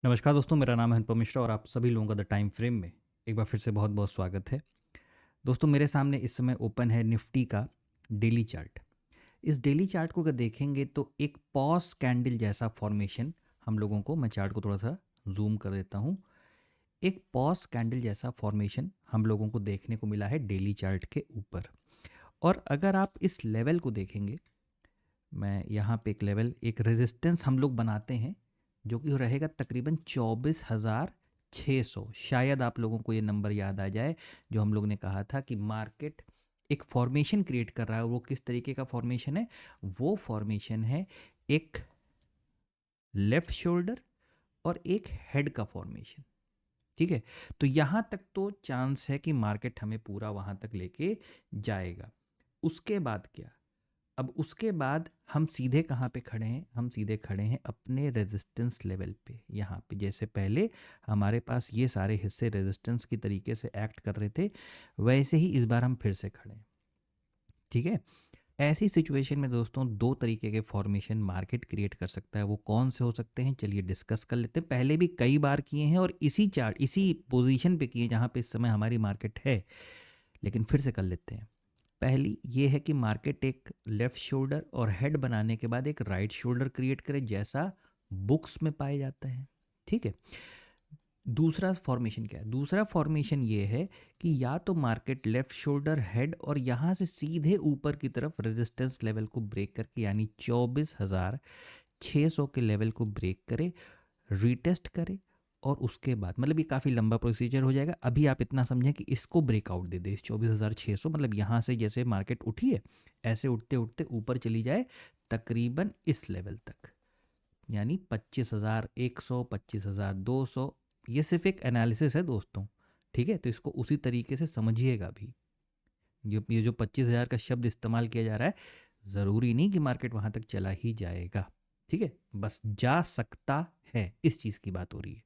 नमस्कार दोस्तों, मेरा नाम है अनुपम मिश्रा और आप सभी लोगों का द टाइम फ्रेम में एक बार फिर से बहुत बहुत स्वागत है। दोस्तों, मेरे सामने इस समय ओपन है निफ्टी का डेली चार्ट। इस डेली चार्ट को अगर देखेंगे तो एक पॉज कैंडल जैसा फॉर्मेशन हम लोगों को, मैं चार्ट को थोड़ा सा जूम कर देता हूँ, एक पॉज कैंडल जैसा फॉर्मेशन हम लोगों को देखने को मिला है डेली चार्ट के ऊपर। और अगर आप इस लेवल को देखेंगे, मैं यहाँ पे एक लेवल, एक रेजिस्टेंस हम लोग बनाते हैं जो कि रहेगा तकरीबन 24,600। शायद आप लोगों को ये नंबर याद आ जाए जो हम लोग ने कहा था कि मार्केट एक फॉर्मेशन क्रिएट कर रहा है। वो किस तरीके का फॉर्मेशन है? वो फॉर्मेशन है एक लेफ्ट शोल्डर और एक हेड का फॉर्मेशन। ठीक है, तो यहाँ तक तो चांस है कि मार्केट हमें पूरा वहाँ तक लेके जाएगा। उसके बाद क्या? अब उसके बाद हम सीधे कहाँ पे खड़े हैं? हम सीधे खड़े हैं अपने रेजिस्टेंस लेवल पे। यहाँ पे जैसे पहले हमारे पास ये सारे हिस्से रेजिस्टेंस की तरीके से एक्ट कर रहे थे, वैसे ही इस बार हम फिर से खड़े हैं। ठीक है, ऐसी सिचुएशन में दोस्तों दो तरीके के फॉर्मेशन मार्केट क्रिएट कर सकता है। वो कौन से हो सकते हैं, चलिए डिस्कस कर लेते हैं। पहले भी कई बार किए हैं और इसी चार्ट, इसी पोजीशन पे किए जहाँ पे इस समय हमारी मार्केट है, लेकिन फिर से कर लेते हैं। पहली ये है कि मार्केट एक लेफ्ट शोल्डर और हेड बनाने के बाद एक राइट शोल्डर क्रिएट करे, जैसा बुक्स में पाया जाता है। ठीक है, दूसरा फॉर्मेशन क्या है? दूसरा फॉर्मेशन ये है कि या तो मार्केट लेफ्ट शोल्डर, हेड और यहाँ से सीधे ऊपर की तरफ रेजिस्टेंस लेवल को ब्रेक करके, यानी 24,600 के लेवल को ब्रेक करे, रीटेस्ट करे, और उसके बाद, मतलब ये काफ़ी लंबा प्रोसीजर हो जाएगा। अभी आप इतना समझें कि इसको ब्रेकआउट दे दे, इस 24,600, मतलब यहाँ से जैसे मार्केट उठी है ऐसे उठते उठते ऊपर चली जाए तकरीबन इस लेवल तक, यानी 25,100, 25,200। ये सिर्फ एक एनालिसिस है दोस्तों, ठीक है? तो इसको उसी तरीके से समझिएगा भी। ये जो 25,000 का शब्द इस्तेमाल किया जा रहा है, ज़रूरी नहीं कि मार्केट वहाँ तक चला ही जाएगा। ठीक है, बस जा सकता है, इस चीज़ की बात हो रही है।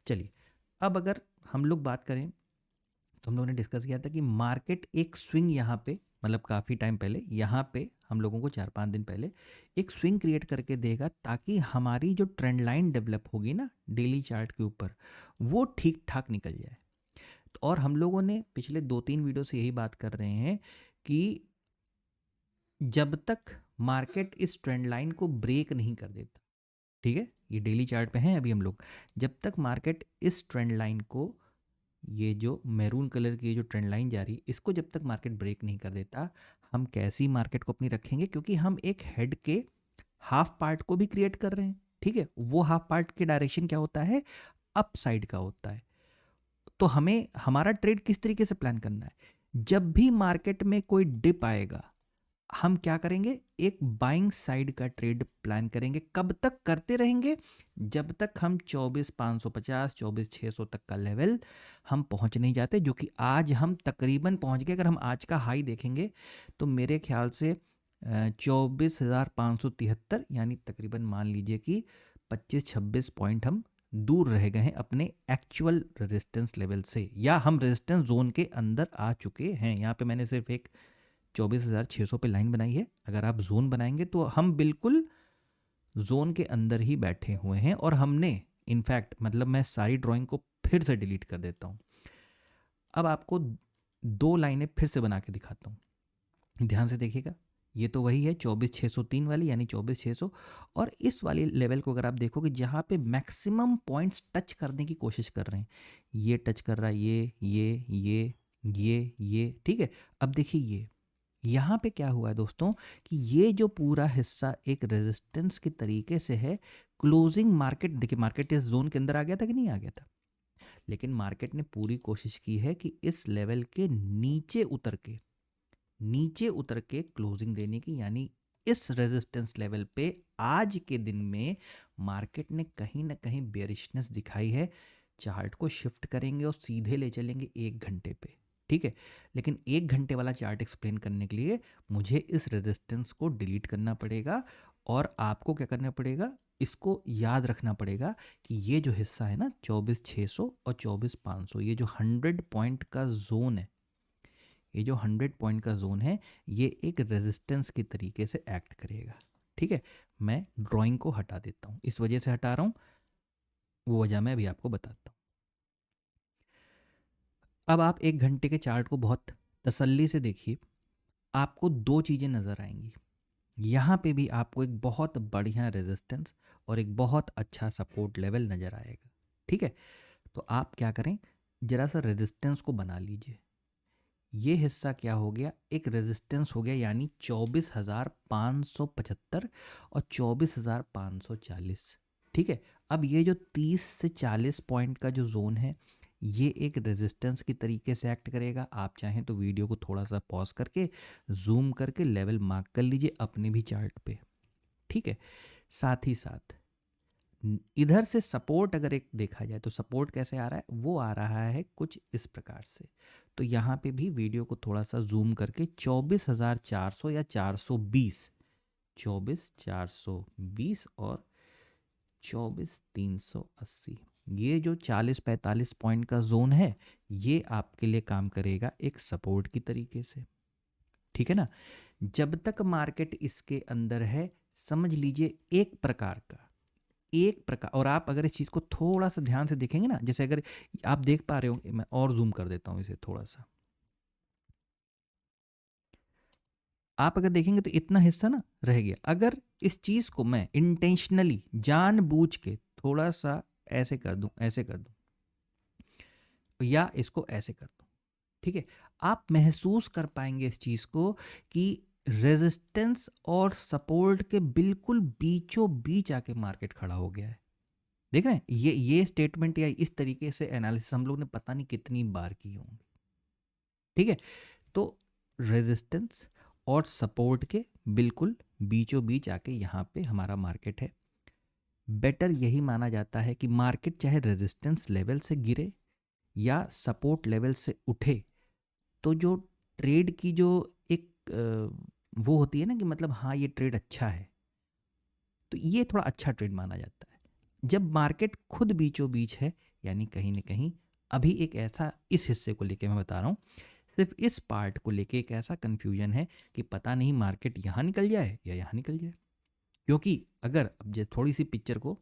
चलिए, अब अगर हम लोग बात करें तो हम लोगों ने डिस्कस किया था कि मार्केट एक स्विंग यहाँ पे, मतलब काफ़ी टाइम पहले यहाँ पे हम लोगों को 4-5 दिन पहले एक स्विंग क्रिएट करके देगा, ताकि हमारी जो ट्रेंड लाइन डेवलप होगी ना डेली चार्ट के ऊपर, वो ठीक ठाक निकल जाए। और हम लोगों ने पिछले 2-3 वीडियो से यही बात कर रहे हैं कि जब तक मार्केट इस ट्रेंड लाइन को ब्रेक नहीं कर देता, ठीक है, ये डेली चार्ट पे हैं अभी हम लोग, जब तक मार्केट इस ट्रेंड लाइन को, ये जो मैरून कलर की जो ट्रेंड लाइन जा रही है, इसको जब तक मार्केट ब्रेक नहीं कर देता, हम कैसी मार्केट को अपनी रखेंगे? क्योंकि हम एक हेड के हाफ पार्ट को भी क्रिएट कर रहे हैं। ठीक है, वो हाफ पार्ट के डायरेक्शन क्या होता है? अप साइड का होता है। तो हमें हमारा ट्रेड किस तरीके से प्लान करना है? जब भी मार्केट में कोई डिप आएगा, हम क्या करेंगे? एक बाइंग साइड का ट्रेड प्लान करेंगे। कब तक करते रहेंगे? जब तक हम 24,550, 24,600 तक का लेवल हम पहुंच नहीं जाते, जो कि आज हम तकरीबन पहुंच गए। अगर हम आज का हाई देखेंगे तो मेरे ख्याल से 24,573, यानी तकरीबन मान लीजिए कि 25-26 पॉइंट हम दूर रह गए हैं अपने एक्चुअल रेजिस्टेंस लेवल से, या हम रेजिस्टेंस जोन के अंदर आ चुके हैं। यहाँ पे मैंने सिर्फ एक 24,600 पे लाइन बनाई है। अगर आप जोन बनाएंगे तो हम बिल्कुल जोन के अंदर ही बैठे हुए हैं। और हमने इनफैक्ट, मतलब मैं सारी ड्राइंग को फिर से डिलीट कर देता हूँ। अब आपको दो लाइनें फिर से बना के दिखाता हूँ, ध्यान से देखिएगा। ये तो वही है 24,603 वाली, यानी 24,600। और इस वाली लेवल को अगर आप देखोगे, जहाँ पे मैक्सिमम पॉइंट्स टच करने की कोशिश कर रहे हैं, ये टच कर रहा है, ये, ठीक है। अब देखिए, ये यहाँ पे क्या हुआ है दोस्तों, कि ये जो पूरा हिस्सा एक रेजिस्टेंस के तरीके से है। क्लोजिंग मार्केट, देखिए मार्केट इस जोन के अंदर आ गया था कि नहीं आ गया था? लेकिन मार्केट ने पूरी कोशिश की है कि इस लेवल के नीचे उतर के क्लोजिंग देने की, यानी इस रेजिस्टेंस लेवल पे आज के दिन में मार्केट ने कहीं ना कहीं बेरिशनेस दिखाई है। चार्ट को शिफ्ट करेंगे और सीधे ले चलेंगे 1 घंटे पे, ठीक है। लेकिन 1 घंटे वाला चार्ट एक्सप्लेन करने के लिए मुझे इस रेजिस्टेंस को डिलीट करना पड़ेगा, और आपको क्या करना पड़ेगा? इसको याद रखना पड़ेगा कि ये जो हिस्सा है ना 24,600 और 24,500, ये जो 100 पॉइंट का जोन है, ये जो 100 पॉइंट का जोन है, ये एक रेजिस्टेंस की तरीके से एक्ट करेगा। ठीक है, मैं ड्राइंग को हटा देता हूँ, इस वजह से हटा रहा हूँ वो वजह मैं अभी आपको बताता हूँ। अब आप 1 घंटे के चार्ट को बहुत तसल्ली से देखिए, आपको 2 चीज़ें नज़र आएँगी। यहाँ पे भी आपको एक बहुत बढ़िया रेजिस्टेंस और एक बहुत अच्छा सपोर्ट लेवल नज़र आएगा, ठीक है? तो आप क्या करें, ज़रा सा रेजिस्टेंस को बना लीजिए। ये हिस्सा क्या हो गया, एक रेजिस्टेंस हो गया, यानी 24,575 और 24,540, ठीक है? अब ये जो 30 से 40 पॉइंट का जो जोन है, ये एक रेजिस्टेंस की तरीके से एक्ट करेगा। आप चाहें तो वीडियो को थोड़ा सा पॉज करके जूम करके लेवल मार्क कर लीजिए अपने भी चार्ट पे, ठीक है? साथ ही साथ इधर से सपोर्ट अगर एक देखा जाए तो सपोर्ट कैसे आ रहा है, वो आ रहा है कुछ इस प्रकार से। तो यहाँ पे भी वीडियो को थोड़ा सा जूम करके 24,400 या 420, 24,420 और 24,380, ये जो 40-45 पॉइंट का जोन है, ये आपके लिए काम करेगा एक सपोर्ट की तरीके से, ठीक है ना? जब तक मार्केट इसके अंदर है, समझ लीजिए एक प्रकार, और आप अगर इस चीज़ को थोड़ा सा ध्यान से देखेंगे ना, जैसे अगर आप देख पा रहे हो, मैं और जूम कर देता हूँ इसे थोड़ा सा, आप अगर देखेंगे तो इतना हिस्सा ना रह गया। अगर इस चीज़ को मैं इंटेंशनली जानबूझ के थोड़ा सा ऐसे कर दूं, ऐसे कर दूं, या इसको ऐसे कर दूं, ठीक है, आप महसूस कर पाएंगे इस चीज़ को कि रेजिस्टेंस और सपोर्ट के बिल्कुल बीचों बीच आके मार्केट खड़ा हो गया है। देख रहे हैं, ये स्टेटमेंट या इस तरीके से एनालिसिस हम लोग ने पता नहीं कितनी बार की होंगी, ठीक है? तो रेजिस्टेंस और सपोर्ट के बिल्कुल बीचों बीच आके यहाँ पे हमारा मार्केट है। बेटर यही माना जाता है कि मार्केट चाहे रेजिस्टेंस लेवल से गिरे या सपोर्ट लेवल से उठे, तो जो ट्रेड की जो एक वो होती है ना कि मतलब हाँ ये ट्रेड अच्छा है, तो ये थोड़ा अच्छा ट्रेड माना जाता है। जब मार्केट खुद बीचों बीच है, यानी कहीं ना कहीं अभी एक ऐसा, इस हिस्से को लेके मैं बता रहा हूँ, सिर्फ इस पार्ट को लेके एक ऐसा कन्फ्यूजन है कि पता नहीं मार्केट यहाँ निकल जाए या यहाँ निकल जाए। क्योंकि अगर अब जो थोड़ी सी पिक्चर को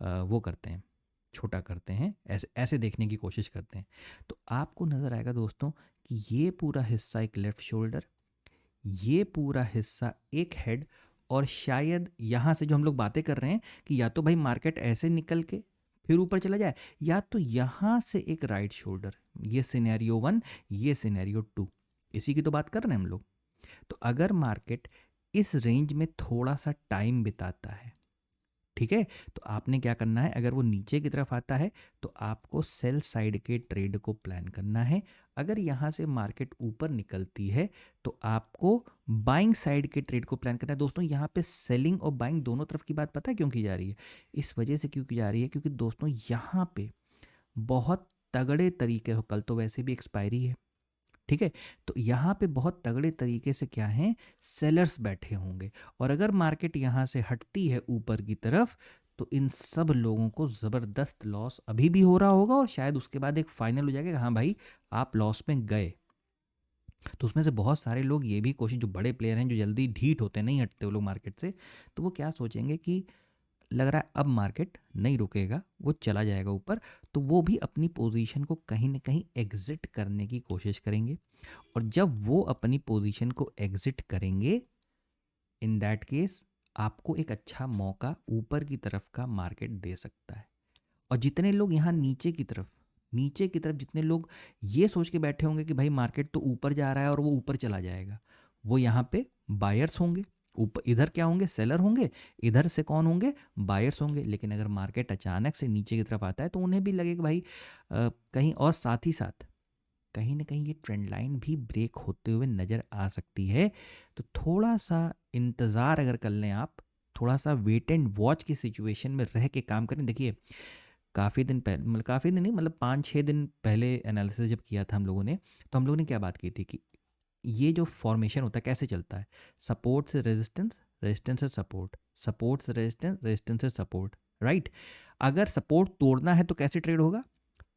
वो करते हैं, छोटा करते हैं, ऐसे ऐसे देखने की कोशिश करते हैं, तो आपको नज़र आएगा दोस्तों कि ये पूरा हिस्सा एक लेफ़्ट शोल्डर, ये पूरा हिस्सा एक हेड, और शायद यहाँ से जो हम लोग बातें कर रहे हैं कि या तो भाई मार्केट ऐसे निकल के फिर ऊपर चला जाए, या तो यहाँ से एक राइट शोल्डर, ये सिनेरियो 1, ये सिनेरियो 2, इसी की तो बात कर रहे हैं हम लोग। तो अगर मार्केट इस रेंज में थोड़ा सा टाइम बिताता है, ठीक है, तो आपने क्या करना है, अगर वो नीचे की तरफ आता है तो आपको सेल साइड के ट्रेड को प्लान करना है। अगर यहाँ से मार्केट ऊपर निकलती है तो आपको बाइंग साइड के ट्रेड को प्लान करना है। दोस्तों यहाँ पे सेलिंग और बाइंग दोनों तरफ की बात पता है क्यों की जा रही है? इस वजह से क्यों की जा रही है, क्योंकि दोस्तों यहाँ पे बहुत तगड़े तरीके हो, कल तो वैसे भी एक्सपायरी है, ठीक है, तो यहाँ पे बहुत तगड़े तरीके से क्या हैं, सेलर्स बैठे होंगे, और अगर मार्केट यहाँ से हटती है ऊपर की तरफ तो इन सब लोगों को ज़बरदस्त लॉस अभी भी हो रहा होगा, और शायद उसके बाद एक फाइनल हो जाएगा, हाँ भाई आप लॉस में गए। तो उसमें से बहुत सारे लोग ये भी कोशिश, जो बड़े प्लेयर हैं जो जल्दी ढीठ होते हैं, नहीं हटते वो लोग मार्केट से, तो वो क्या सोचेंगे कि लग रहा है अब मार्केट नहीं रुकेगा, वो चला जाएगा ऊपर, तो वो भी अपनी पोजीशन को कहीं ना कहीं एग्जिट करने की कोशिश करेंगे। और जब वो अपनी पोजीशन को एग्जिट करेंगे, इन दैट केस आपको एक अच्छा मौका ऊपर की तरफ का मार्केट दे सकता है। और जितने लोग यहाँ नीचे की तरफ जितने लोग ये सोच के बैठे होंगे कि भाई मार्केट तो ऊपर जा रहा है और वो ऊपर चला जाएगा, वो यहाँ पे बायर्स होंगे। ऊपर इधर क्या होंगे, सेलर होंगे, इधर से कौन होंगे, बायर्स होंगे। लेकिन अगर मार्केट अचानक से नीचे की तरफ आता है तो उन्हें भी लगेगा भाई कहीं, और साथ ही साथ कहीं ना कहीं ये ट्रेंड लाइन भी ब्रेक होते हुए नज़र आ सकती है। तो थोड़ा सा इंतज़ार अगर कर लें आप, थोड़ा सा वेट एंड वॉच की सिचुएशन में रह के काम करें। देखिए काफ़ी दिन पहले, मतलब काफ़ी दिन नहीं, मतलब 5-6 दिन पहले एनालिसिस जब किया था हम लोगों ने, तो हम लोगों ने क्या बात की थी कि ये जो फॉर्मेशन होता है कैसे चलता है, सपोर्ट से रेजिस्टेंस, रेजिस्टेंस से सपोर्ट, सपोर्ट से रेजिस्टेंस, रेजिस्टेंस से सपोर्ट, राइट? अगर सपोर्ट तोड़ना है तो कैसे ट्रेड होगा,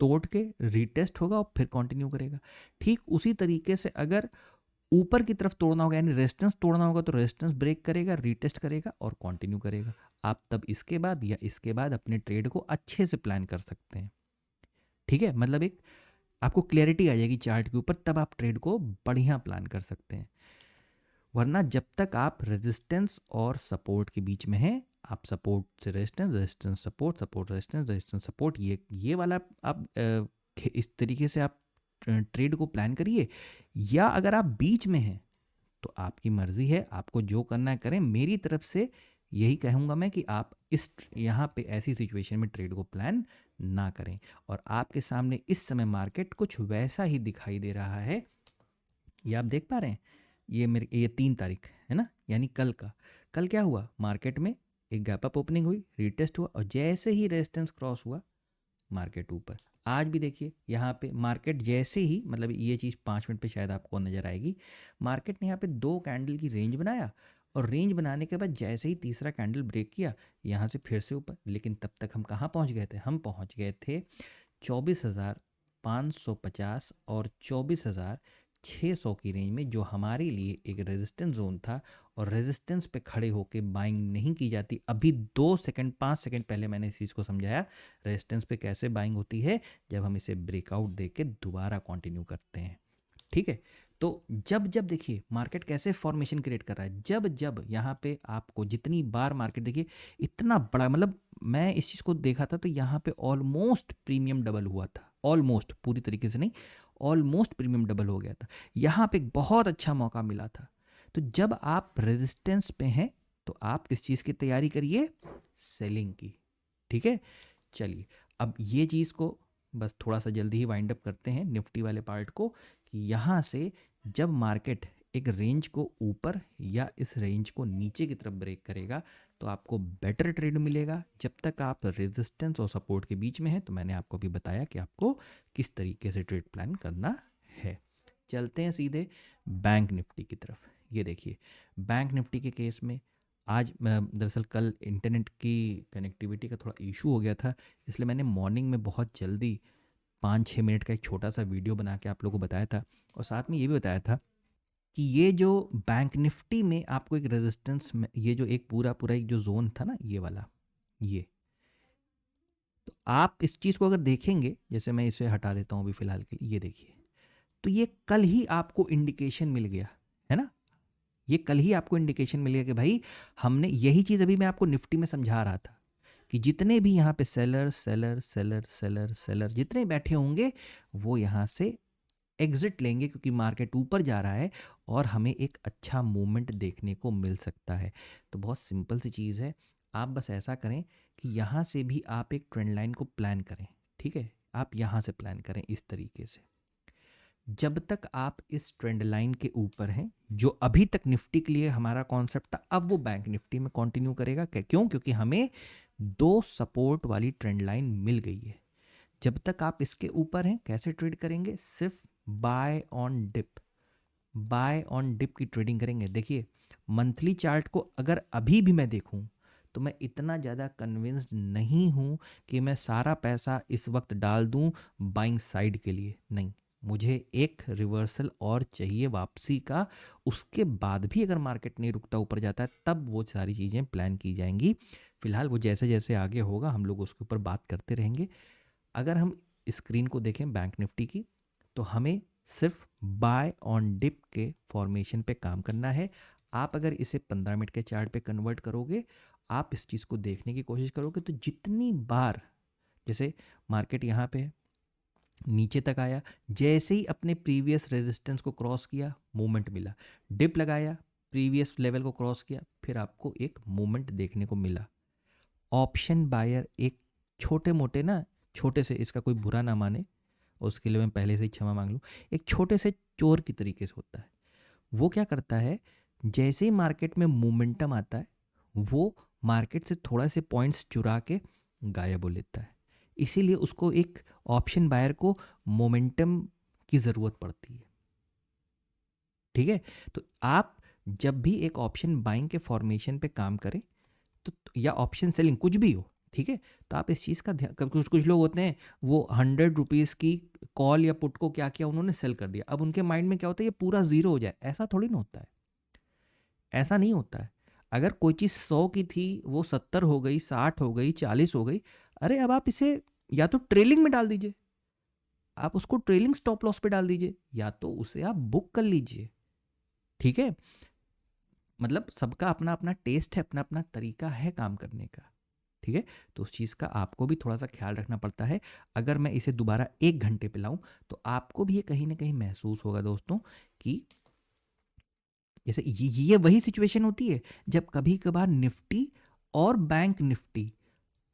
तोड़ के रीटेस्ट होगा और फिर कंटिन्यू करेगा। ठीक उसी तरीके से अगर ऊपर की तरफ तोड़ना होगा, यानी रेजिस्टेंस तोड़ना होगा, तो रेजिस्टेंस ब्रेक करेगा, रीटेस्ट करेगा और कंटिन्यू करेगा। आप तब इसके बाद या इसके बाद अपने ट्रेड को अच्छे से प्लान कर सकते हैं। ठीक है, मतलब एक आपको क्लैरिटी आ जाएगी चार्ट के ऊपर, तब आप ट्रेड को बढ़िया प्लान कर सकते हैं। वरना जब तक आप रेजिस्टेंस और सपोर्ट के बीच में हैं, आप सपोर्ट से resistance, resistance support, support resistance, resistance support, ये वाला आप इस तरीके से आप ट्रेड को प्लान करिए। या अगर आप बीच में हैं तो आपकी मर्जी है, आपको जो करना है करें। मेरी तरफ से यही कहूँगा मैं कि आप इस यहाँ पे ऐसी सिचुएशन में ट्रेड को प्लान ना करें। और आपके सामने इस समय मार्केट कुछ वैसा ही दिखाई दे रहा है। ये आप देख पा रहे हैं, ये 3 तारीख है ना, यानी कल क्या हुआ, मार्केट में एक गैप अप ओपनिंग हुई, रीटेस्ट हुआ, और जैसे ही रेजिस्टेंस क्रॉस हुआ मार्केट ऊपर। आज भी देखिए यहाँ पे मार्केट जैसे ही, मतलब ये चीज़ 5 मिनट पे शायद आपको नज़र आएगी, मार्केट ने यहाँ पे 2 कैंडल की रेंज बनाया, और रेंज बनाने के बाद जैसे ही तीसरा कैंडल ब्रेक किया यहाँ से फिर से ऊपर। लेकिन तब तक हम कहाँ पहुँच गए थे, हम पहुँच गए थे 24,550 और 24,600 की रेंज में, जो हमारे लिए एक रेजिस्टेंस जोन था। और रेजिस्टेंस पे खड़े होके बाइंग नहीं की जाती। अभी 2 सेकंड 5 सेकंड पहले मैंने इस चीज़ को समझाया, रेजिस्टेंस पे कैसे बाइंग होती है, जब हम इसे ब्रेकआउट दे के दोबारा कंटिन्यू करते हैं। ठीक है, तो जब देखिए मार्केट कैसे फॉर्मेशन क्रिएट कर रहा है, जब यहाँ पे आपको जितनी बार मार्केट देखिए इतना बड़ा, मतलब मैं इस चीज़ को देखा था तो यहाँ पे ऑलमोस्ट प्रीमियम डबल हुआ था, ऑलमोस्ट, पूरी तरीके से नहीं, ऑलमोस्ट प्रीमियम डबल हो गया था। यहाँ पे एक बहुत अच्छा मौका मिला था। तो जब आप रेजिस्टेंस पे हैं तो आप किस चीज़ की तैयारी करिए, सेलिंग की। ठीक है, चलिए अब ये चीज़ को बस थोड़ा सा जल्दी ही वाइंड अप करते हैं निफ्टी वाले पार्ट को, कि यहाँ से जब मार्केट एक रेंज को ऊपर या इस रेंज को नीचे की तरफ ब्रेक करेगा तो आपको बेटर ट्रेड मिलेगा। जब तक आप रेजिस्टेंस और सपोर्ट के बीच में हैं, तो मैंने आपको भी बताया कि आपको किस तरीके से ट्रेड प्लान करना है। चलते हैं सीधे बैंक निफ्टी की तरफ। ये देखिए बैंक निफ्टी के केस में आज दरअसल कल इंटरनेट की कनेक्टिविटी का थोड़ा इशू हो गया था, इसलिए मैंने मॉर्निंग में बहुत जल्दी 5-6 मिनट का एक छोटा सा वीडियो बना के आप लोगों को बताया था, और साथ में ये भी बताया था कि ये जो बैंक निफ्टी में आपको एक रेजिस्टेंस में, ये जो एक पूरा एक जो जोन था ना, ये वाला, ये तो आप इस चीज़ को अगर देखेंगे, जैसे मैं इसे हटा देता हूँ अभी फ़िलहाल के लिए, ये देखिए, तो ये कल ही आपको इंडिकेशन मिल गया है ना, ये कल ही आपको इंडिकेशन मिल गया कि भाई हमने यही चीज़ अभी मैं आपको निफ्टी में समझा रहा था कि जितने भी यहाँ पे seller seller seller seller seller जितने बैठे होंगे वो यहाँ से एग्जिट लेंगे, क्योंकि मार्केट ऊपर जा रहा है और हमें एक अच्छा मूवमेंट देखने को मिल सकता है। तो बहुत सिंपल सी चीज़ है, आप बस ऐसा करें कि यहाँ से भी आप एक ट्रेंड लाइन को प्लान करें। ठीक है, आप यहाँ से प्लान करें इस तरीके से। जब तक आप इस ट्रेंड लाइन के ऊपर हैं, जो अभी तक निफ्टी के लिए हमारा कॉन्सेप्ट था, अब वो बैंक निफ्टी में कंटिन्यू करेगा। क्यों? क्योंकि हमें 2 सपोर्ट वाली ट्रेंड लाइन मिल गई है। जब तक आप इसके ऊपर हैं, कैसे ट्रेड करेंगे? सिर्फ buy on dip, buy on dip की ट्रेडिंग करेंगे। देखिए मंथली चार्ट को अगर अभी भी मैं देखूं तो मैं इतना ज़्यादा कन्विंस्ड नहीं हूं कि मैं सारा पैसा इस वक्त डाल दूं बाइंग साइड के लिए। नहीं, मुझे एक रिवर्सल और चाहिए वापसी का। उसके बाद भी अगर मार्केट नहीं रुकता, ऊपर जाता है, तब वो सारी चीज़ें प्लान की जाएंगी। फिलहाल वो जैसे जैसे आगे होगा हम लोग उसके ऊपर बात करते रहेंगे। अगर हम स्क्रीन को देखें बैंक निफ्टी की, तो हमें सिर्फ बाय ऑन डिप के फॉर्मेशन पे काम करना है। आप अगर इसे 15 मिनट के चार्ट पे कन्वर्ट करोगे, आप इस चीज़ को देखने की कोशिश करोगे, तो जितनी बार जैसे मार्केट यहाँ पे नीचे तक आया, जैसे ही अपने प्रीवियस रेजिस्टेंस को क्रॉस किया, मूवमेंट मिला, डिप लगाया, प्रीवियस लेवल को क्रॉस किया, फिर आपको एक मूवमेंट देखने को मिला। ऑप्शन बायर एक छोटे मोटे ना, छोटे से, इसका कोई बुरा ना माने, उसके लिए मैं पहले से ही क्षमा मांग लूँ, एक छोटे से चोर की तरीके से होता है। वो क्या करता है, जैसे ही मार्केट में मोमेंटम आता है, वो मार्केट से थोड़ा से पॉइंट्स चुरा के गायब हो लेता है। इसीलिए उसको एक ऑप्शन बायर को मोमेंटम की ज़रूरत पड़ती है। ठीक है, तो आप जब भी एक ऑप्शन बाइंग के फॉर्मेशन पे काम करें, तो या ऑप्शन सेलिंग कुछ भी हो, ठीक है, तो आप इस चीज़ का ध्यान, कुछ लोग होते हैं वो 100 रुपीज़ की कॉल या पुट को क्या किया, उन्होंने सेल कर दिया। अब उनके माइंड में क्या होता है, ये पूरा ज़ीरो हो जाए, ऐसा थोड़ी ना होता है, ऐसा नहीं होता है। अगर कोई चीज़ 100 की थी, वो 70 हो गई, 60 हो गई, 40 हो गई, अरे अब आप इसे या तो ट्रेलिंग में डाल दीजिए, आप उसको ट्रेलिंग स्टॉप लॉस पे डाल दीजिए, या तो उसे आप बुक कर लीजिए। ठीक है, मतलब सबका अपना अपना टेस्ट है, अपना अपना तरीका है काम करने का। ठीक है, तो उस चीज़ का आपको भी थोड़ा सा ख्याल रखना पड़ता है। अगर मैं इसे दोबारा 1 घंटे पे लाऊं तो आपको भी ये कहीं ना कहीं महसूस होगा दोस्तों कि जैसे ये वही सिचुएशन होती है जब कभी कभार निफ्टी और बैंक निफ्टी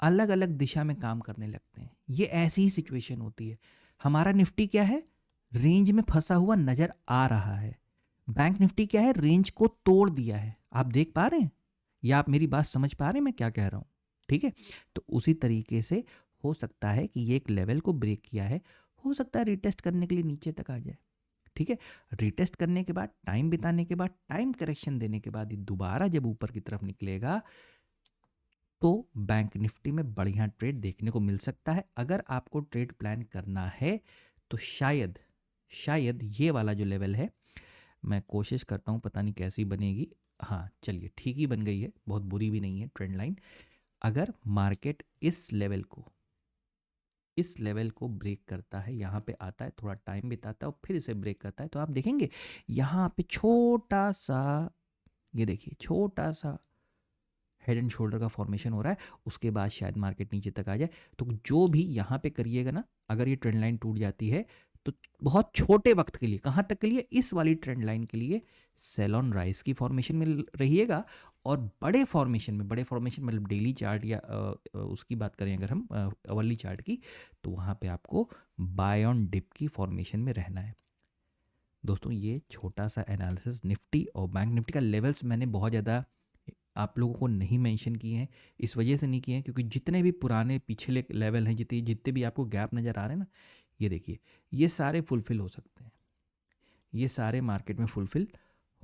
अलग अलग दिशा में काम करने लगते हैं। ये ऐसी ही सिचुएशन होती है। हमारा निफ्टी क्या है, रेंज में फंसा हुआ नजर आ रहा है। बैंक निफ्टी क्या है, रेंज को तोड़ दिया है। आप देख पा रहे हैं या आप मेरी बात समझ पा रहे हैं मैं क्या कह रहा हूं? ठीक है, तो उसी तरीके से हो सकता है कि ये एक लेवल को ब्रेक किया है, हो सकता है रिटेस्ट करने के लिए नीचे तक आ जाए। ठीक है, रिटेस्ट करने के बाद, टाइम बिताने के बाद, टाइम करेक्शन देने के बाद ये दोबारा जब ऊपर की तरफ निकलेगा तो बैंक निफ्टी में बढ़िया ट्रेड देखने को मिल सकता है। अगर आपको ट्रेड प्लान करना है तो शायद शायद ये वाला जो लेवल है, मैं कोशिश करता हूँ, पता नहीं कैसी बनेगी। हाँ चलिए, ठीक ही बन गई है, बहुत बुरी भी नहीं है ट्रेंड लाइन। अगर मार्केट इस लेवल को ब्रेक करता है, यहाँ पे आता है, थोड़ा टाइम बिताता है और फिर इसे ब्रेक करता है, तो आप देखेंगे यहाँ पे छोटा सा, ये देखिए छोटा सा हेड एंड शोल्डर का फॉर्मेशन हो रहा है। उसके बाद शायद मार्केट नीचे तक आ जाए। तो जो भी यहाँ पे करिएगा ना, अगर ये ट्रेंड लाइन टूट जाती है तो बहुत छोटे वक्त के लिए, कहाँ तक के लिए, इस वाली ट्रेंड लाइन के लिए सेल ऑन राइज की फॉर्मेशन में रहिएगा। और बड़े फॉर्मेशन में, बड़े फॉर्मेशन मतलब डेली चार्ट या उसकी बात करें अगर हम अवर्ली चार्ट की, तो वहाँ पे आपको बाय ऑन डिप की फॉर्मेशन में रहना है। दोस्तों ये छोटा सा एनालिसिस निफ्टी और बैंक निफ्टी का लेवल्स मैंने बहुत ज़्यादा आप लोगों को नहीं मेंशन किए हैं, इस वजह से नहीं किए हैं क्योंकि जितने भी पुराने पिछले लेवल हैं, जितने जितने भी आपको गैप नज़र आ रहे हैं ना, ये देखिए ये सारे फुलफ़िल हो सकते हैं, ये सारे मार्केट में फुलफ़िल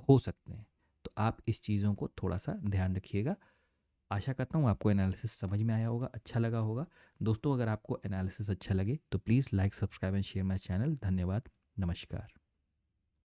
हो सकते हैं। तो आप इस चीज़ों को थोड़ा सा ध्यान रखिएगा। आशा करता हूँ आपको एनालिसिस समझ में आया होगा, अच्छा लगा होगा। दोस्तों अगर आपको एनालिसिस अच्छा लगे तो please like, subscribe and share my channel. धन्यवाद, नमस्कार।